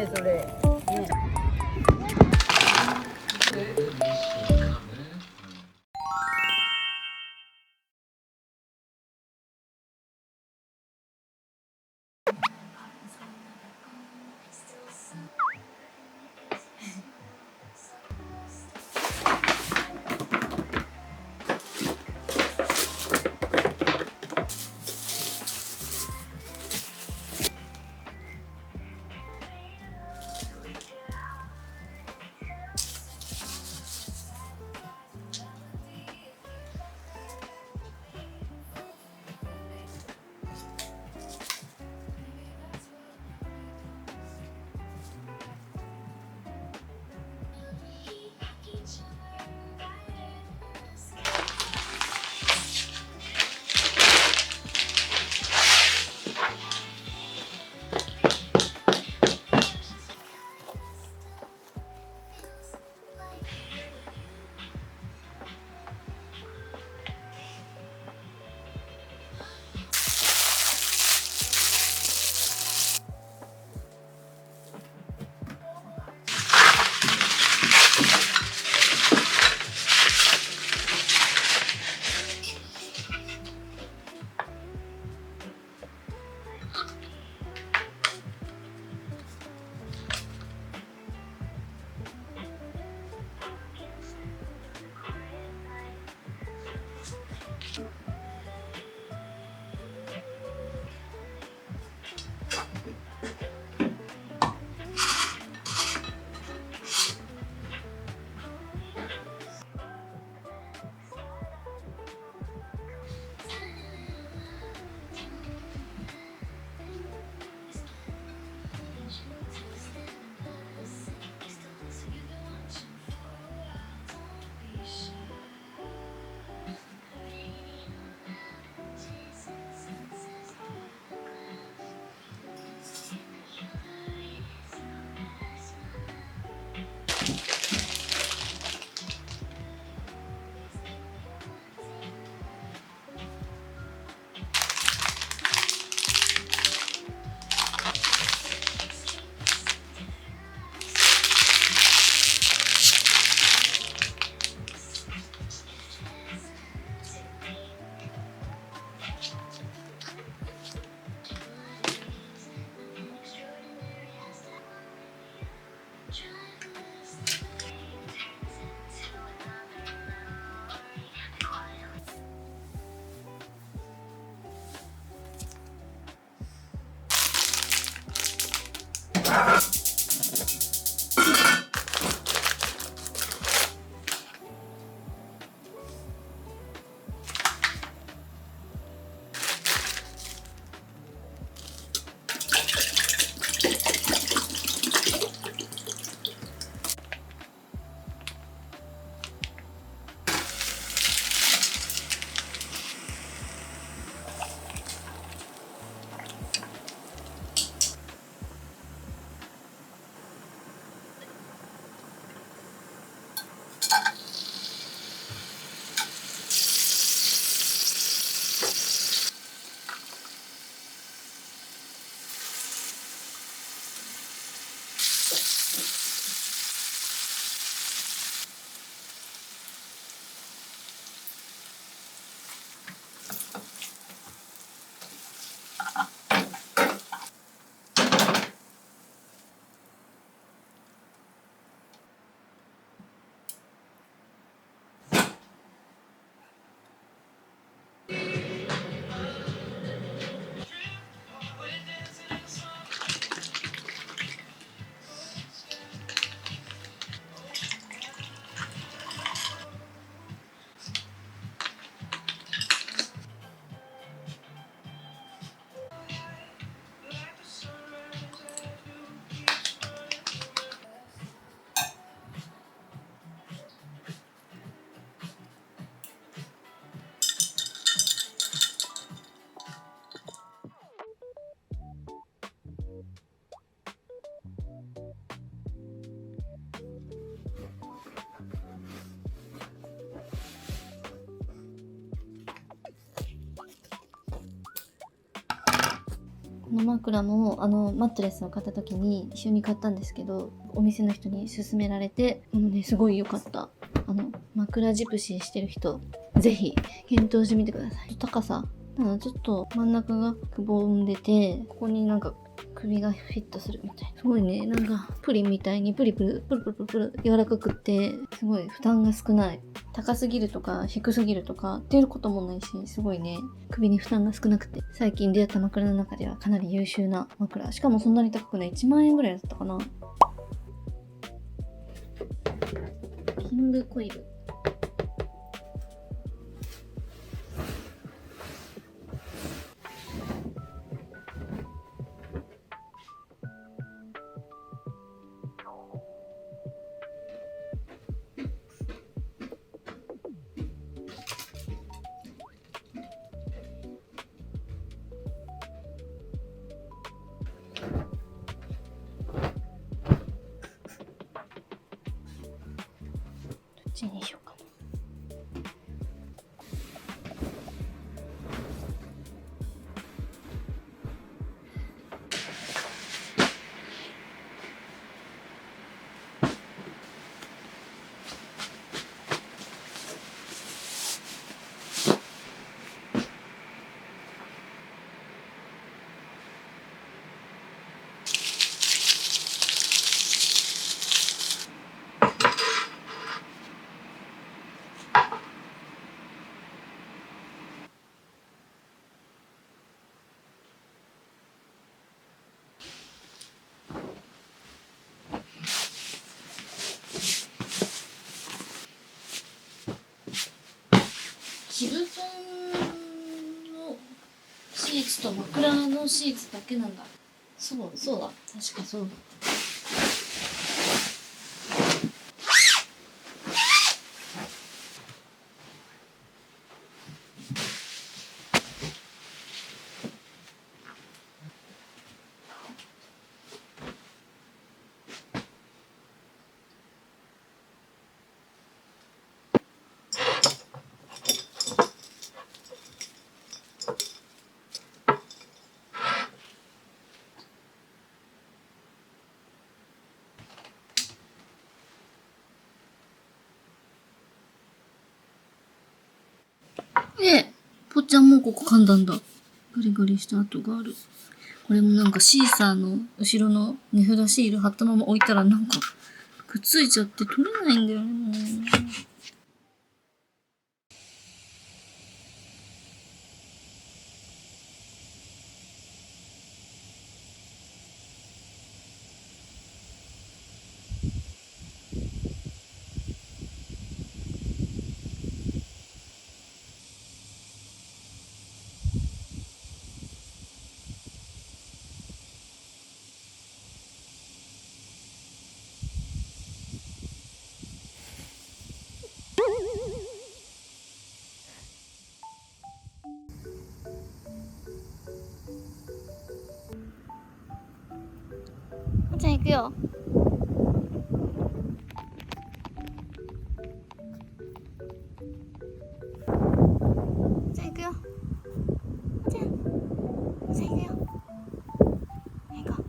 それね。この枕もマットレスを買った時に一緒に買ったんですけど、お店の人に勧められて、すごい良かった。枕ジプシーしてる人、ぜひ検討してみてください。高さ、ちょっと真ん中がくぼんでて、ここになんか首がフィットするみたいな。すごいね、なんかプリンみたいにプリプルプルプルプルプル柔らかくって、すごい負担が少ない。高すぎるとか低すぎるとかっていうこともないし、すごいね、首に負担が少なくて、最近出会った枕の中ではかなり優秀な枕。しかもそんなに高くない。1万円ぐらいだったかな。キングコイル。どっちにしようかな。キルトンのシーツと枕のシーツだけなんだ。そうだ。確かそうだ。ぽっちゃんもここ噛んだんだ。ガリガリした跡がある。これもなんかシーサーの後ろの値札シール貼ったまま置いたらなんかくっついちゃって取れないんだよね。じゃあ行くよ。じゃあ行くよ。じゃあ行くよ。行こう。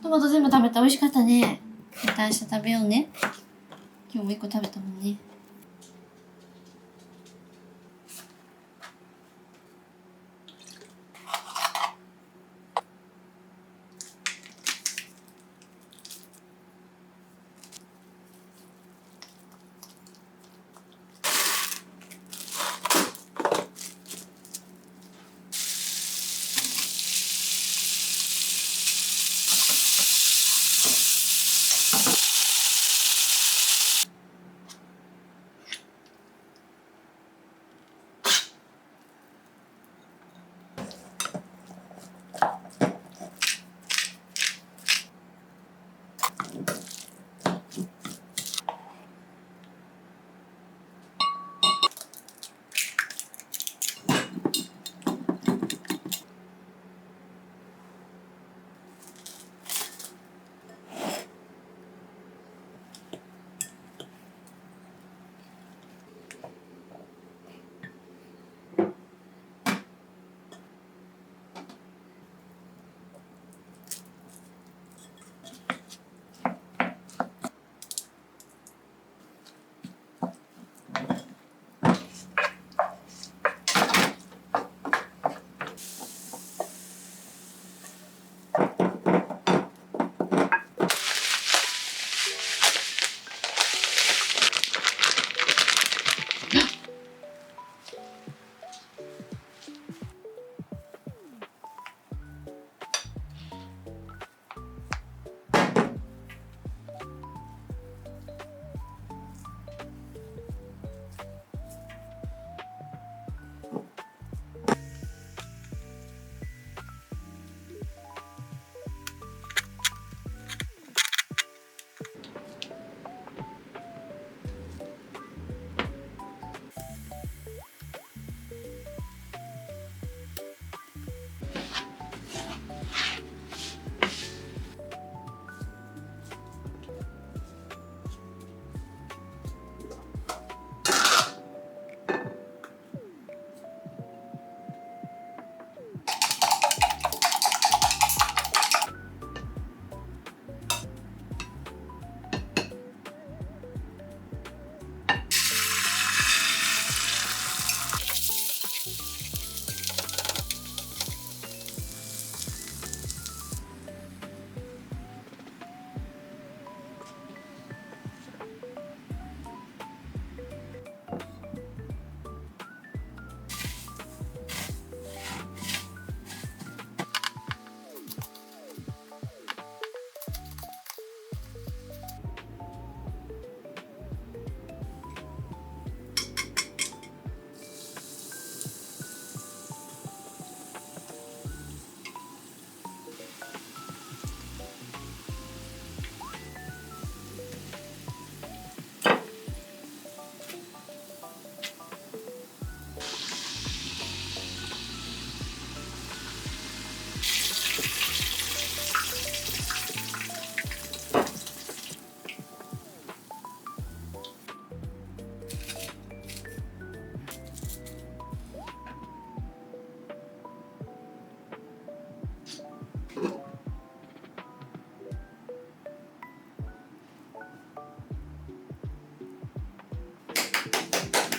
トマト全部食べた。美味しかったね。また明日食べようね。今日も1個食べたもんね。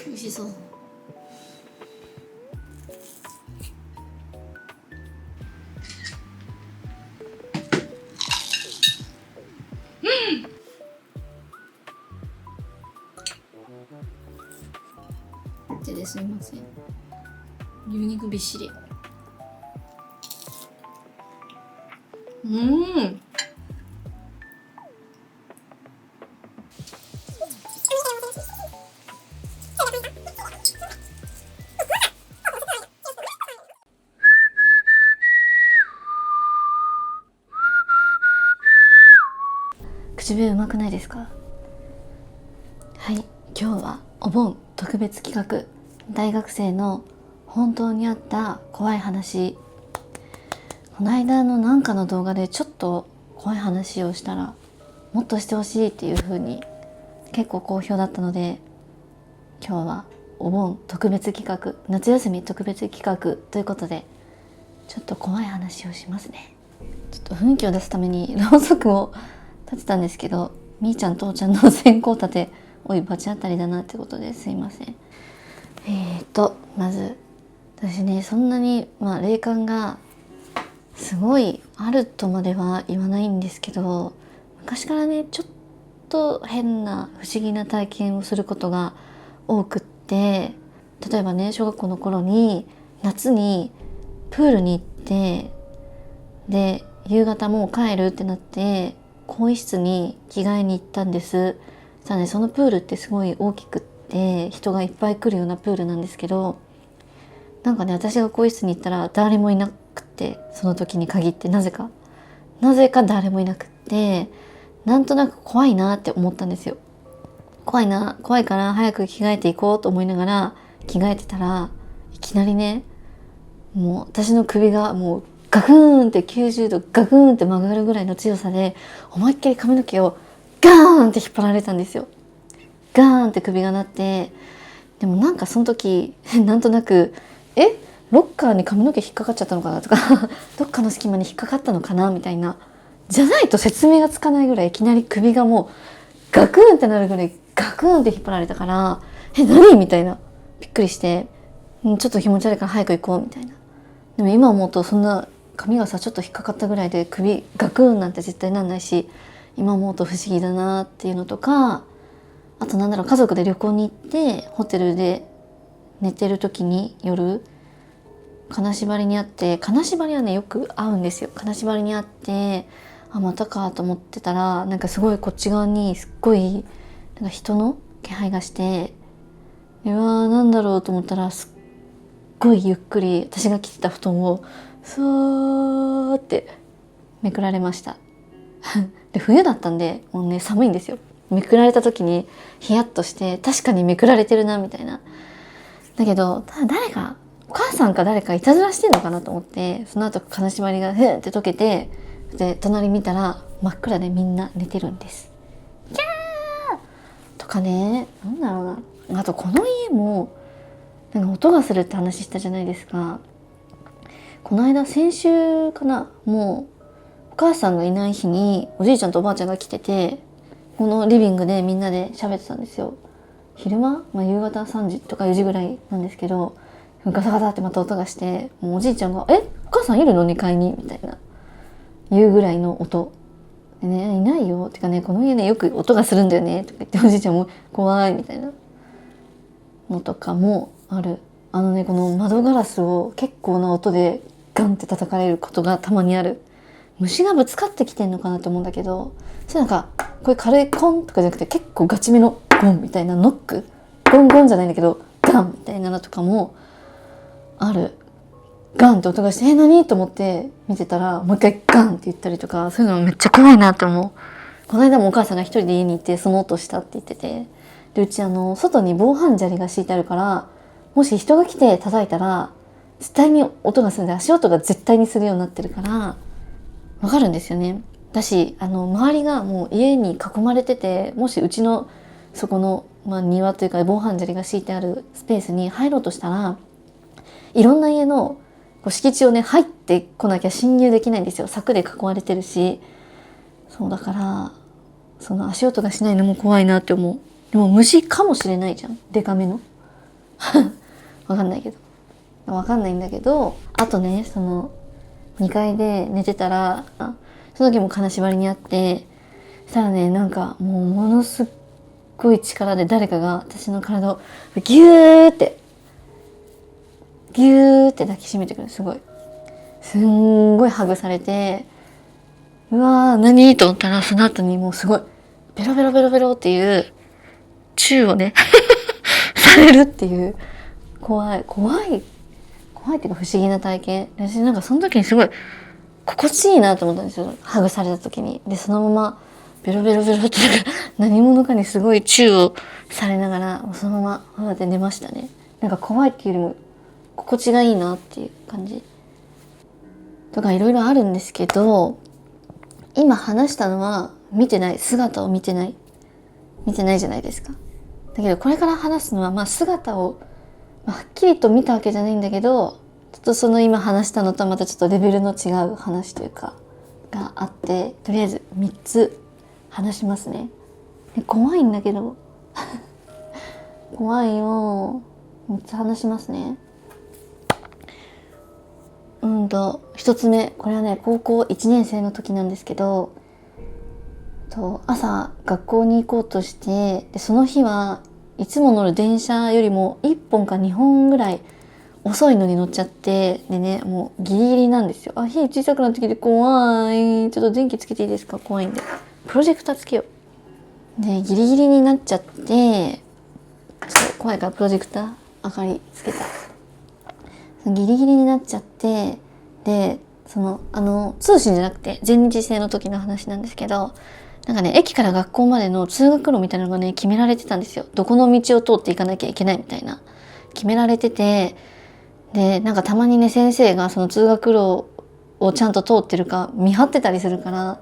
美味しそう。手ですみません。牛肉びっしり。うん。唇うまくないですか？はい、今日はお盆特別企画、大学生の本当にあった怖い話。この間のなんかの動画でちょっと怖い話をしたらもっとしてほしいっていう風に結構好評だったので、今日はお盆特別企画、夏休み特別企画ということでちょっと怖い話をしますね。ちょっと雰囲気を出すためにろうそくを立てたんですけど、みーちゃん父ちゃんの線香立て、おい罰当たりだなってことですいません。まず私ね、そんなに霊感がすごいあるとまでは言わないんですけど、昔からねちょっと変な不思議な体験をすることが多くって、例えばね、小学校の頃に夏にプールに行って、で夕方もう帰るってなって更衣室に着替えに行ったんです。さあね、そのプールってすごい大きくって人がいっぱい来るようなプールなんですけど、なんかね、私が更衣室に行ったら誰もいなくて、その時に限ってなぜか誰もいなくって、なんとなく怖いなって思ったんですよ。怖いから早く着替えていこうと思いながら着替えてたら、いきなりね、もう私の首がもうガクーンって90度ガクーンって曲がるぐらいの強さで思いっきり髪の毛をガーンって引っ張られたんですよ。ガーンって首が鳴って、でもなんかその時なんとなくロッカーに髪の毛引っかかっちゃったのかなとかどっかの隙間に引っかかったのかなみたいな、じゃないと説明がつかないぐらいいきなり首がもうガクーンってなるぐらいガクーンって引っ張られたから、何みたいな、びっくりして、ちょっと気持ち悪いから早く行こうみたいな。でも今思うとそんな髪がさちょっと引っかかったぐらいで首ガクーンなんて絶対なんないし、今思うと不思議だなっていうのとか、あと家族で旅行に行ってホテルで寝てる時に夜金縛りにあって、金縛りはねよく会うんですよ。金縛りにあって、またかと思ってたら、なんかすごいこっち側にすっごいなんか人の気配がして、なんだろうと思ったら、すっごいゆっくり私が着てた布団をそーってめくられましたで冬だったんでもうね寒いんですよ。めくられた時にヒヤッとして、確かにめくられてるなみたいな。だけどただお母さんか誰かいたずらしてんのかなと思って、その後金縛りがふんって溶けて、で隣見たら真っ暗でみんな寝てるんです。キャーとかね、なんだろうな、あとこの家もなんか音がするって話したじゃないですか。この間先週かな、もうお母さんがいない日におじいちゃんとおばあちゃんが来てて、このリビングでみんなで喋ってたんですよ。昼間、夕方3時とか4時ぐらいなんですけど、ガサガサってまた音がして、もうおじいちゃんが「お母さんいるの2階に」みたいな言うぐらいの音でね、「いないよ」ってかね、この家ねよく音がするんだよねとか言って、おじいちゃんも怖いみたいなのとかもある。この窓ガラスを結構な音でガンって叩かれることがたまにある。虫がぶつかってきてんのかなと思うんだけど、それなんかこれ軽いコンとかじゃなくて結構ガチめのゴンみたいなノック、ゴンゴンじゃないんだけどガンみたいなのとかもある。ガンって音がして、何と思って見てたらもう一回ガンって言ったりとか、そういうのめっちゃ怖いなって思う。この間もお母さんが一人で家に行ってその音したって言ってて、でうち外に防犯砂利が敷いてあるから、もし人が来て叩いたら絶対に音がするんで、足音が絶対にするようになってるからわかるんですよね。だし周りがもう家に囲まれてて、もしうちのそこの、庭というか防犯砂利が敷いてあるスペースに入ろうとしたら、いろんな家の敷地をね入ってこなきゃ侵入できないんですよ。柵で囲われてるし。そうだから、その足音がしないのも怖いなって思う。でも虫かもしれないじゃん、デカめのわかんないんだけど、あとね、その2階で寝てたら、その時も金縛りにあって、そしたらね、なんかもうものすっごい力で誰かが私の体をギューって抱きしめてくる。すんごいハグされて、うわー何と思ったら、その後にもうすごいベロベロベロベロっていうチューをねされるっていう、怖いっていうか不思議な体験。私なんかその時にすごい心地いいなと思ったんですよ、ハグされた時に。でそのままベロベロベロってなんか何者かにすごいチューをされながらそのままって寝ましたね。なんか怖いっていうよりも心地がいいなっていう感じとかいろいろあるんですけど、今話したのは姿を見てないじゃないですか。だけどこれから話すのは姿をはっきりと見たわけじゃないんだけど、ちょっとその今話したのとはまたちょっとレベルの違う話というかがあって、とりあえず3つ話しますね。怖いんだけど怖いよ。3つ話しますね。1つ目、これはね高校1年生の時なんですけど、朝学校に行こうとして、でその日はいつも乗る電車よりも1本か2本ぐらい遅いのに乗っちゃって、でねもうギリギリなんですよ。火小さくなってきて怖い、ちょっと電気つけていいですか、怖いんで。プロジェクターつけよう。でギリギリになっちゃって、怖いからプロジェクター明かりつけた。ギリギリになっちゃって、で通信じゃなくて全日制の時の話なんですけど、なんかね駅から学校までの通学路みたいなのがね決められてたんですよ。どこの道を通っていかなきゃいけないみたいな決められてて、でなんかたまにね先生がその通学路をちゃんと通ってるか見張ってたりするから、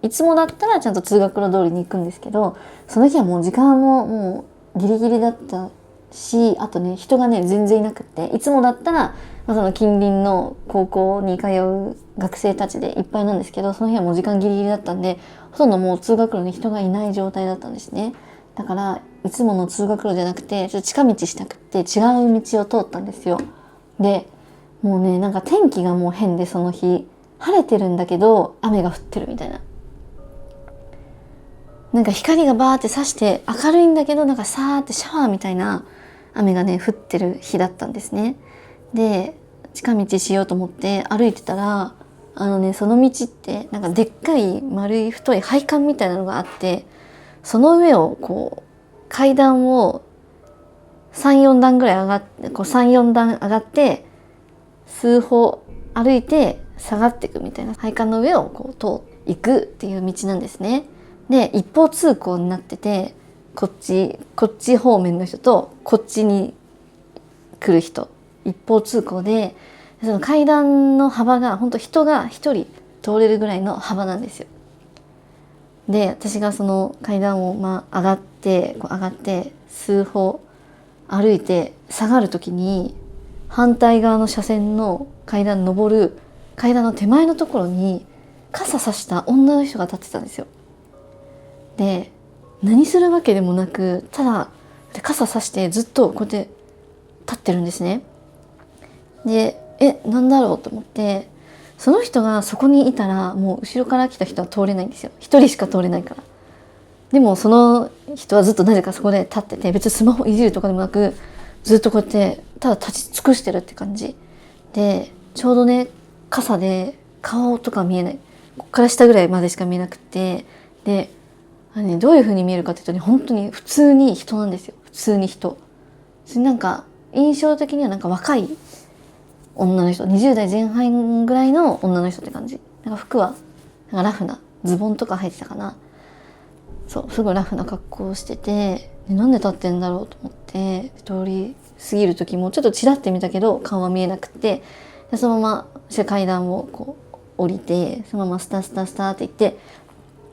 いつもだったらちゃんと通学路通りに行くんですけど、その日はもう時間もギリギリだったし、あとね人がね全然いなくって、いつもだったら、その近隣の高校に通う学生たちでいっぱいなんですけど、その日はもう時間ギリギリだったんで、ほとんどもう通学路に人がいない状態だったんですね。だからいつもの通学路じゃなくてちょっと近道したくって違う道を通ったんですよ。でもうねなんか天気がもう変で、その日晴れてるんだけど雨が降ってるみたいな、なんか光がバーって差して明るいんだけど、なんかさーってシャワーみたいな雨がね降ってる日だったんですね。で近道しようと思って歩いてたら、その道ってなんかでっかい丸い太い配管みたいなのがあって、その上をこう階段を3、4段ぐらい上がって、3、4段上がって数歩歩いて下がっていくみたいな、配管の上をこう通っていくっていう道なんですね。で一方通行になってて、こっち方面の人とこっちに来る人一方通行で、その階段の幅が本当人が一人通れるぐらいの幅なんですよ。で私がその階段を上がって数歩歩いて下がる時に、反対側の車線の階段登る階段の手前のところに傘さした女の人が立ってたんですよ。で何するわけでもなく、ただ傘さしてずっとこうやって立ってるんですね。でなんだろうと思って、その人がそこにいたらもう後ろから来た人は通れないんですよ。一人しか通れないから。でもその人はずっとなぜかそこで立ってて、別にスマホいじるとかでもなく、ずっとこうやってただ立ち尽くしてるって感じで、ちょうどね傘で顔とか見えない、こっから下ぐらいまでしか見えなくて、でどういう風に見えるかっていうとね、本当に普通に人なんですよ。普通に人。なんか印象的にはなんか若い女の人、20代前半ぐらいの女の人って感じ。なんか服はなんかラフなズボンとか履いてたかな。そうすごいラフな格好をしてて、なんで立ってんだろうと思って通り過ぎる時もちょっとチラって見たけど顔は見えなくて、でそのまま階段をこう降りて、そのままスタスタスタって行って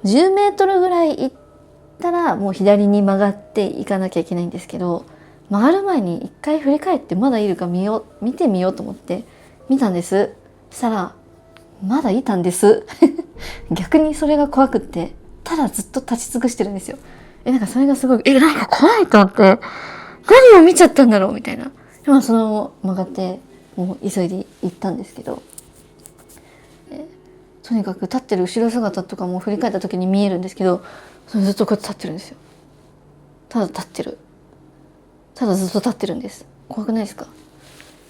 10メートルぐらい行ったらもう左に曲がっていかなきゃいけないんですけど、曲がる前に一回振り返ってまだいるか見てみようと思って見たんです。そしたらまだいたんです逆にそれが怖くって、ただずっと立ち尽くしてるんですよ。なんかそれがすごいなんか怖いと思って、何を見ちゃったんだろうみたいな。でもその曲がってもう急いで行ったんですけど、とにかく立ってる後ろ姿とかも振り返った時に見えるんですけど、それずっとこうやって立ってるんですよ。ただ立ってる、ただずっと立ってるんです。怖くないですか？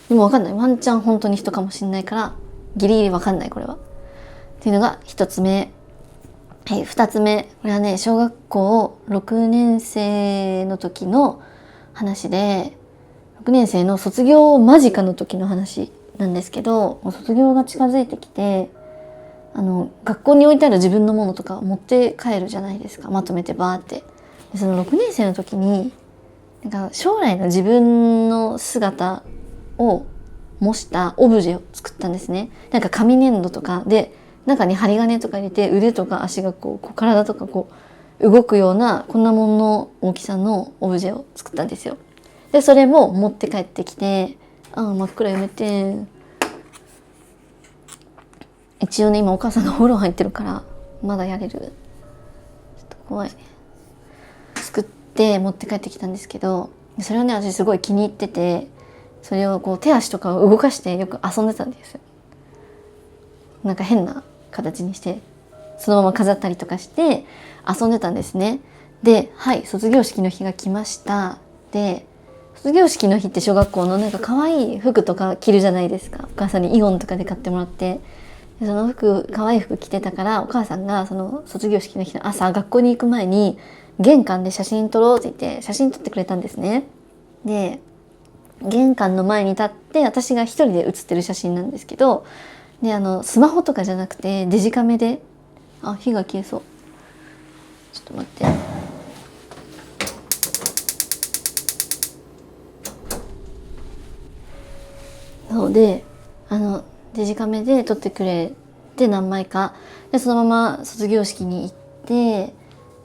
でも分かんない、ワンチャン本当に人かもしれないからギリギリ分かんないこれは。っていうのが1つ目。はい、2つ目、これはね、小学校6年生の時の話で、6年生の卒業間近の時の話なんですけど、もう卒業が近づいてきて、学校に置いてある自分のものとか持って帰るじゃないですか、まとめてバーって。でその6年生の時になんか将来の自分の姿を模したオブジェを作ったんですね。なんか紙粘土とかで中に針金とか入れて、腕とか足がこう体とかこう動くようなこんなもんの大きさのオブジェを作ったんですよ。でそれも持って帰ってきて、真っ暗やめて、一応ね今お母さんがお風呂入ってるからまだやれる、ちょっと怖いね。作って持って帰ってきたんですけど、それをね私すごい気に入ってて、それをこう手足とかを動かしてよく遊んでたんですよ。なんか変な形にしてそのまま飾ったりとかして遊んでたんですね。で、はい、卒業式の日が来ました。で、卒業式の日って小学校のなんか可愛い服とか着るじゃないですか。お母さんにイオンとかで買ってもらって、でその服可愛い服着てたから、お母さんがその卒業式の日の朝学校に行く前に玄関で写真撮ろうって言って写真撮ってくれたんですね。で、玄関の前に立って私が一人で写ってる写真なんですけど、でスマホとかじゃなくてデジカメで、火が消えそう、ちょっと待って、そうでデジカメで撮ってくれて何枚かで、そのまま卒業式に行って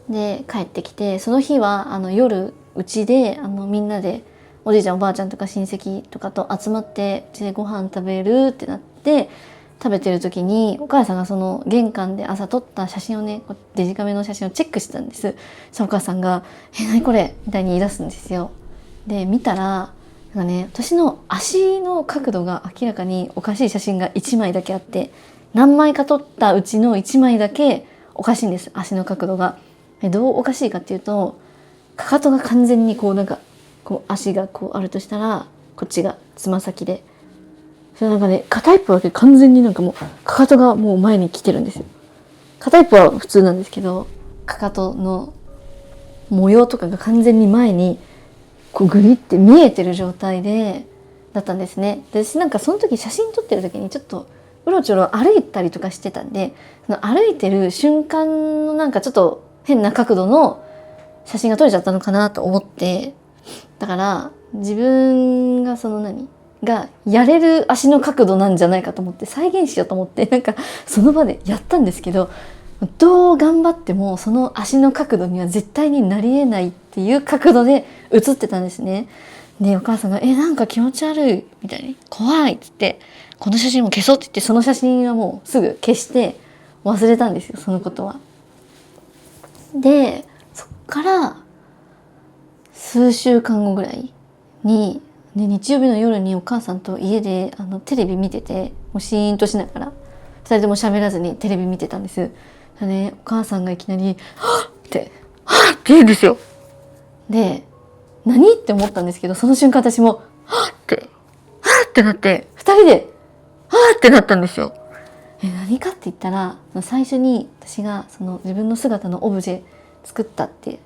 で帰ってきて、その日は夜うちでみんなでおじいちゃんおばあちゃんとか親戚とかと集まってうちでご飯食べるってなって、食べてる時にお母さんがその玄関で朝撮った写真をね、デジカメの写真をチェックしてたんです。そのお母さんが「何これ?」みたいに言い出すんですよ。で見たらなんかね、私の足の角度が明らかにおかしい写真が1枚だけあって、何枚か撮ったうちの1枚だけおかしいんです、足の角度が。どうおかしいかっていうと、かかとが完全にこうなんかこう足がこうあるとしたら、こっちがつま先で、それなんかね、片一方だけ完全になんかもうかかとがもう前に来てるんですよ。片一方は普通なんですけど、かかとの模様とかが完全に前にこうグリって見えてる状態でだったんですね。で私なんかその時写真撮ってる時にちょっとうろちょろ歩いたりとかしてたんで、その歩いてる瞬間のなんかちょっと変な角度の写真が撮れちゃったのかなと思って、だから自分がそのがやれる足の角度なんじゃないかと思って再現しようと思って、なんかその場でやったんですけど、どう頑張ってもその足の角度には絶対になりえないっていう角度で写ってたんですね。でお母さんがなんか気持ち悪いみたいに怖いっつって、この写真も消そうって言って、その写真はもうすぐ消して忘れたんですよ、そのことは。でそっから数週間後ぐらいに、日曜日の夜にお母さんと家でテレビ見てて、もうシーンとしながら2人とも喋らずにテレビ見てたんです。お母さんがいきなり「はっ!」って「はっ!」って言うんですよ。で何って思ったんですけど、その瞬間私も「はっ!」って「はっ!」ってなって、2人で「はっ!」ってなったんですよ。何かって言ったら、最初に私がその自分の姿のオブジェ作って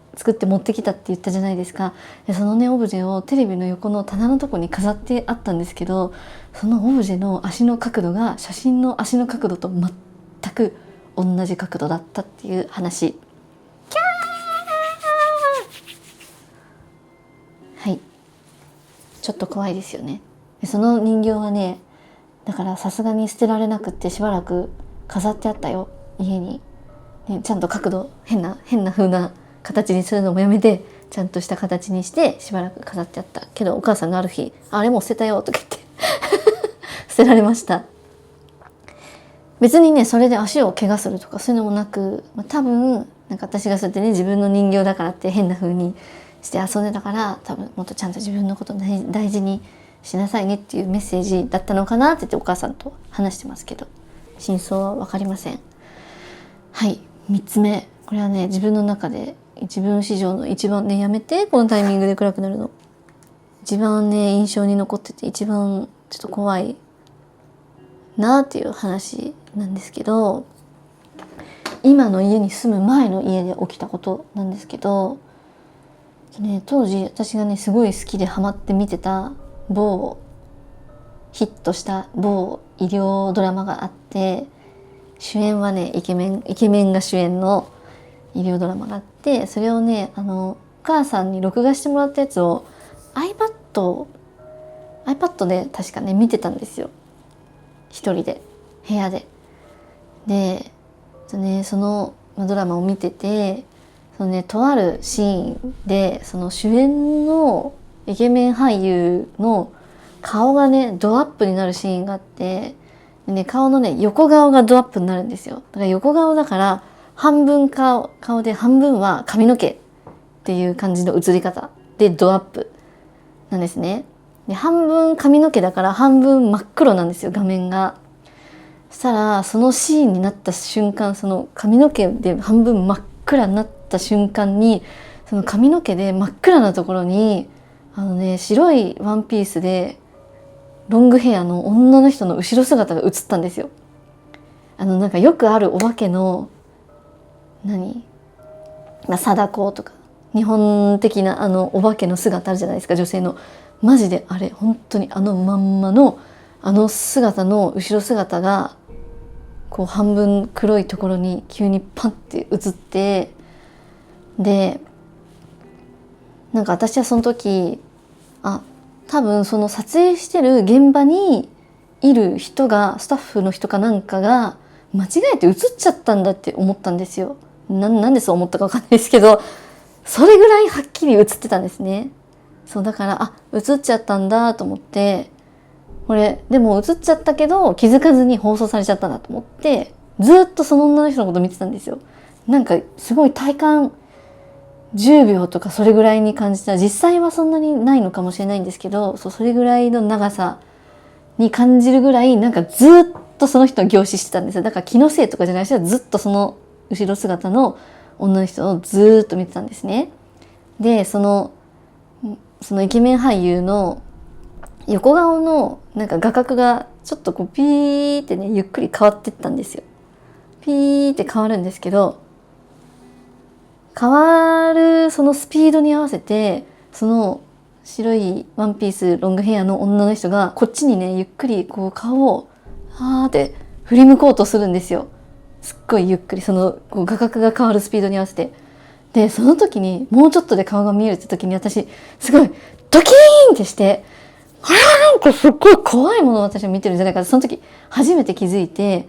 持ってきたって言ったじゃないですか。でそのねオブジェをテレビの横の棚のとこに飾ってあったんですけど、そのオブジェの足の角度が写真の足の角度と全く同じ角度だったっていう話。キャー、はい、ちょっと怖いですよね。でその人形はね、だからさすがに捨てられなくってしばらく飾ってあったよ、家に。ね、ちゃんと角度変な風な形にするのもやめて、ちゃんとした形にしてしばらく飾ってあったけど、お母さんがある日「あれもう捨てたよ」とか言って捨てられました。別にねそれで足を怪我するとかそういうのもなく、多分なんか私がそうやってね自分の人形だからって変な風にして遊んでたから、多分もっとちゃんと自分のことを大事にしなさいねっていうメッセージだったのかなって言ってお母さんと話してますけど、真相は分かりません。はい、3つ目、これはね自分の中で自分史上の一番ね、やめてこのタイミングで暗くなるの、一番ね印象に残ってて一番ちょっと怖いなっていう話なんですけど、今の家に住む前の家で起きたことなんですけど、当時私がねすごい好きでハマって見てたヒットした某医療ドラマがあって、主演はねイケメンが主演の医療ドラマがあって、それをねお母さんに録画してもらったやつを iPad で確かね見てたんですよ、一人で部屋で。でそのドラマを見てて、とあるシーンでその主演のイケメン俳優の顔がねドアップになるシーンがあって、で顔のね横顔がドアップになるんですよ。だから横顔だから半分顔で半分は髪の毛っていう感じの映り方でドアップなんですね。で半分髪の毛だから半分真っ黒なんですよ、画面が。そしたらそのシーンになった瞬間、その髪の毛で半分真っ暗になった瞬間に、その髪の毛で真っ暗なところに白いワンピースでロングヘアの女の人の後ろ姿が映ったんですよ。なんかよくあるお化けの貞子とか日本的なお化けの姿あるじゃないですか、女性の。マジであれ本当にまんまの姿の後ろ姿がこう半分黒いところに急にパンって映って、でなんか私はその時多分その撮影してる現場にいる人がスタッフの人かなんかが間違えて映っちゃったんだって思ったんですよ。なんでそう思ったか分かんないですけど、それぐらいはっきり映ってたんですね。そうだから映っちゃったんだと思って、これでも映っちゃったけど気づかずに放送されちゃったんだと思って、ずっとその女の人のこと見てたんですよ。なんかすごい体感10秒とかそれぐらいに感じた。実際はそんなにないのかもしれないんですけど、それぐらいの長さに感じるぐらい、なんかずっとその人を凝視してたんですよ。だから気のせいとかじゃないし、ずっとその後ろ姿の女の人をずっと見てたんですね。でそのイケメン俳優の横顔のなんか画角がちょっとこうピーってねゆっくり変わってったんですよ。ピーって変わるんですけど、変わるそのスピードに合わせて、その白いワンピースロングヘアの女の人がこっちにねゆっくりこう顔をって振り向こうとするんですよ。すっごいゆっくり、そのこう画角が変わるスピードに合わせて。でその時にもうちょっとで顔が見えるって時に私すごいドキーンってして、あれはなんかすっごい怖いものを私は見てるんじゃないかって、その時初めて気づいて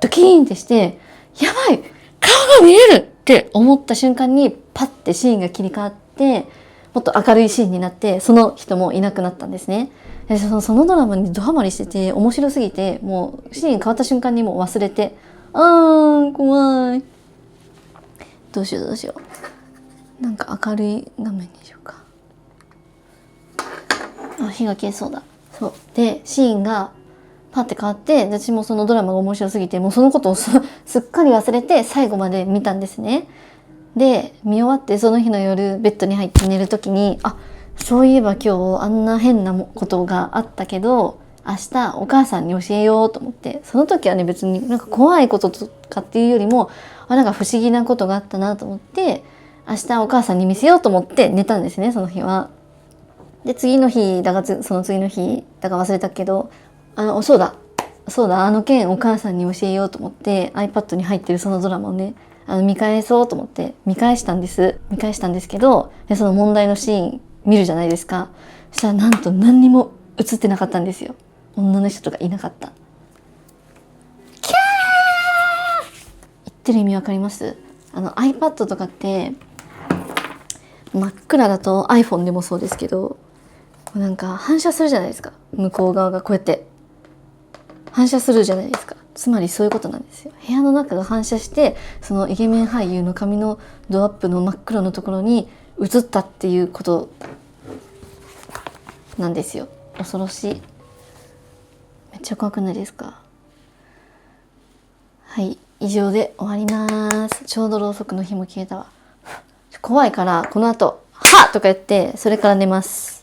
ドキーンってして、やばい顔が見えるって思った瞬間にパッてシーンが切り替わって、もっと明るいシーンになって、その人もいなくなったんですね。でそのドラマにドハマりしてて面白すぎて、もうシーン変わった瞬間にもう忘れて、怖い、どうしよう、なんか明るい画面にしようか。火が消えそうだ。そうでシーンがパッて変わって、私もそのドラマが面白すぎてもうそのことをすっかり忘れて最後まで見たんですね。で見終わってその日の夜ベッドに入って寝る時に、そういえば今日あんな変なことがあったけど明日お母さんに教えようと思って、その時はね別になんか怖いこととかっていうよりもなんか不思議なことがあったなと思って、明日お母さんに見せようと思って寝たんですね、その日は。で次の日だかその次の日だか忘れたけど、そうだ件お母さんに教えようと思って iPad に入ってるそのドラマをね見返そうと思って見返したんですけど、でその問題のシーン見るじゃないですか。そしたらなんと何にも映ってなかったんですよ。女の人とかいなかった。キャー言ってる意味わかります？iPad とかって真っ暗だと iPhone でもそうですけど、なんか反射するじゃないですか。向こう側がこうやって反射するじゃないですか。つまりそういうことなんですよ。部屋の中が反射して、そのイケメン俳優の髪のドアップの真っ黒のところに映ったっていうことなんですよ。恐ろしい。めっちゃ怖くないですか？はい、以上で終わります。ちょうどろうそくの火も消えたわ。怖いからこの後はっとか言ってそれから寝ます。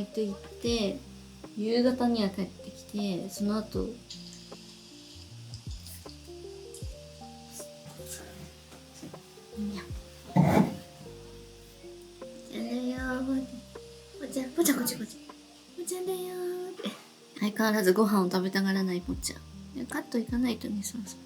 置いていって、夕方には帰ってきて、その後じゃだよー、ぽちゃん、ぽちゃこちゃこちゃ、ぽちゃんだよーって。相変わらずご飯を食べたがらないぽちゃん。カットいかないとね、そうそう。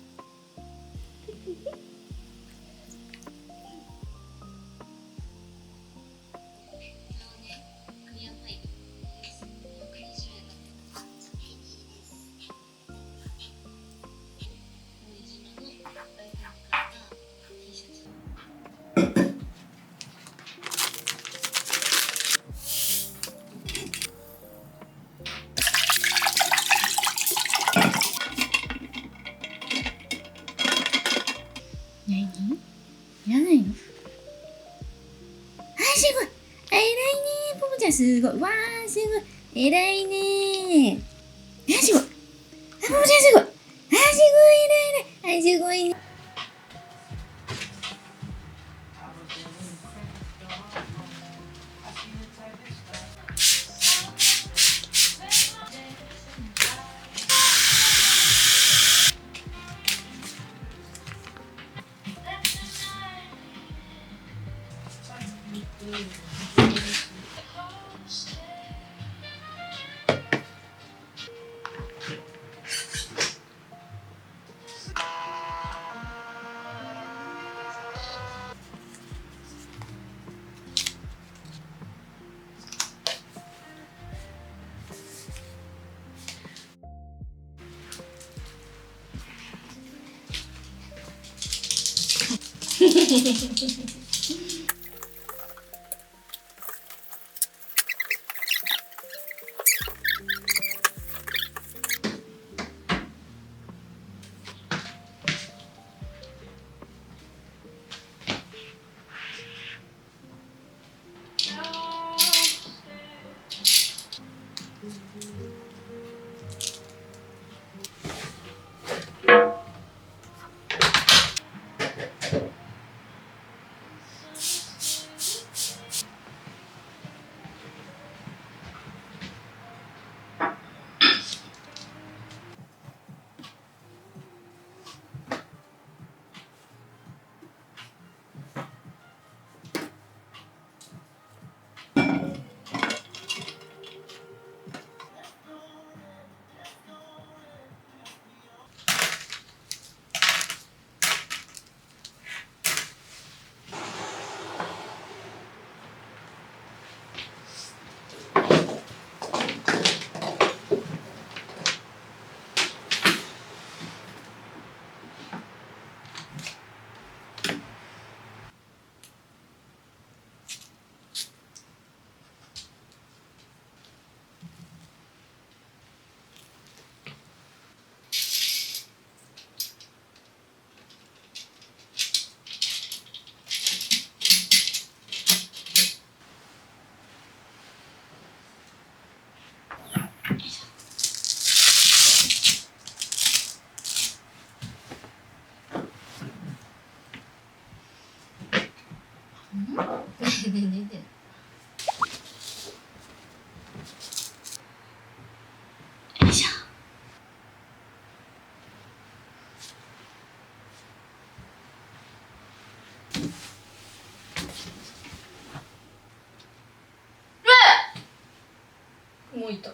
何？いらないの？あ、すごい！あ、偉いねー。ポポちゃんすごい。わー、すごい。偉いねー。あ、すごい。あ、ポポちゃんすごい。あ、すごい、偉い偉い。あ、すごいね。ねねねよいしょ。もういた。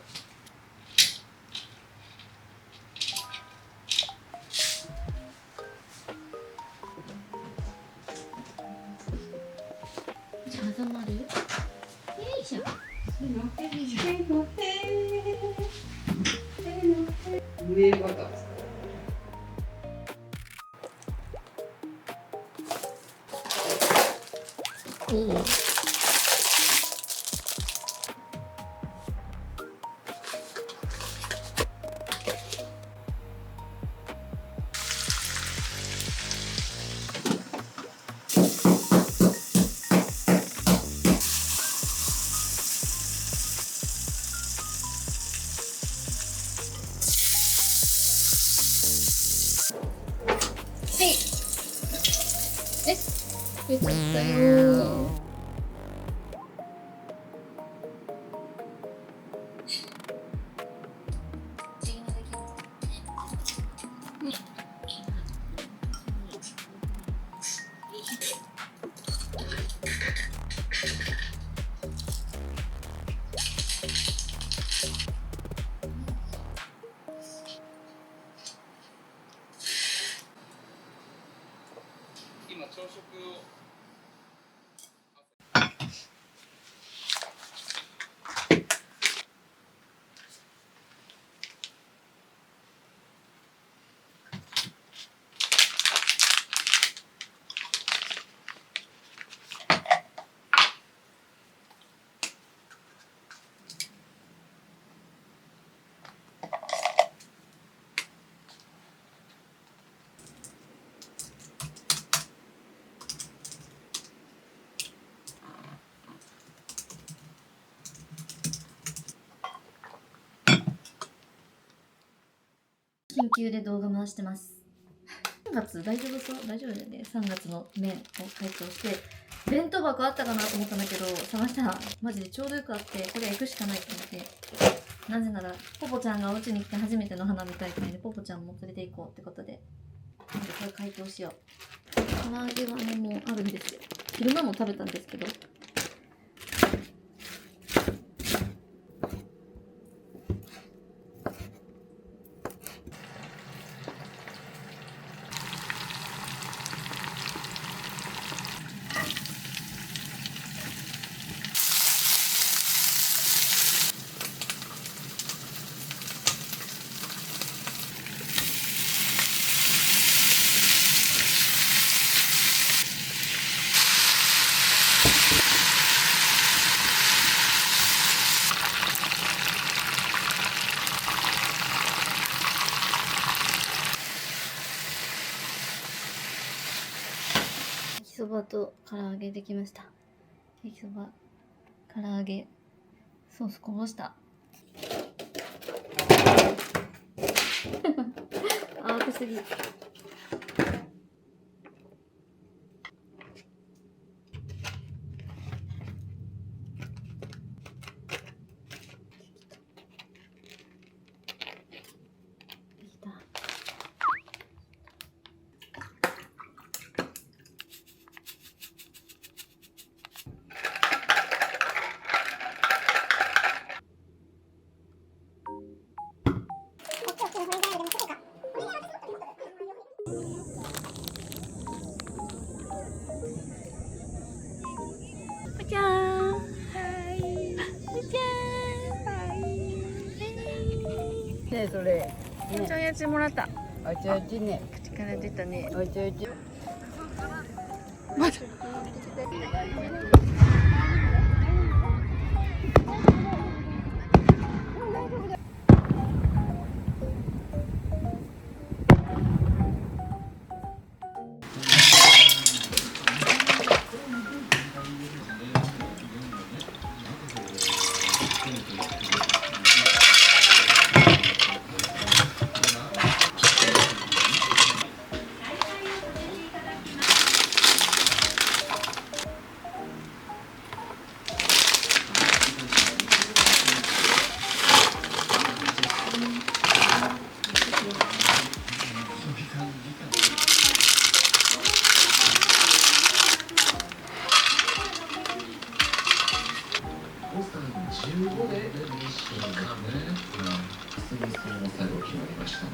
挟まる？よいしょ。上まだ。いい。はい。出ちゃったよー。緊急で動画回してます。3月大丈夫そう？大丈夫だよね。3月の麺を解凍して、弁当箱あったかなと思ったんだけど、探したらマジでちょうどよくあって、これ行くしかないと思って。なぜなら、ポポちゃんがお家に来て初めての花火大会で、ポポちゃんも連れて行こうってことで、なんでこれ解凍しよう。唐揚げはね、もうあるんですよ。昼間も食べたんですけど、焼きそばと唐揚げできました。焼きそば、唐揚げ、ソースこぼした。慌てすぎ。できた。ぽちゃーん。ぽちゃねえそれお茶やつもらった。おちおちね口から出たね。おちおち15でミッションがね、スミスも最後決まりましたね。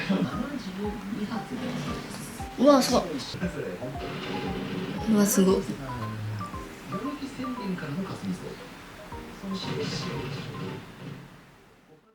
72発でうわ、すごい。うわ、すごい。茨城宣伝からの霞層。その試合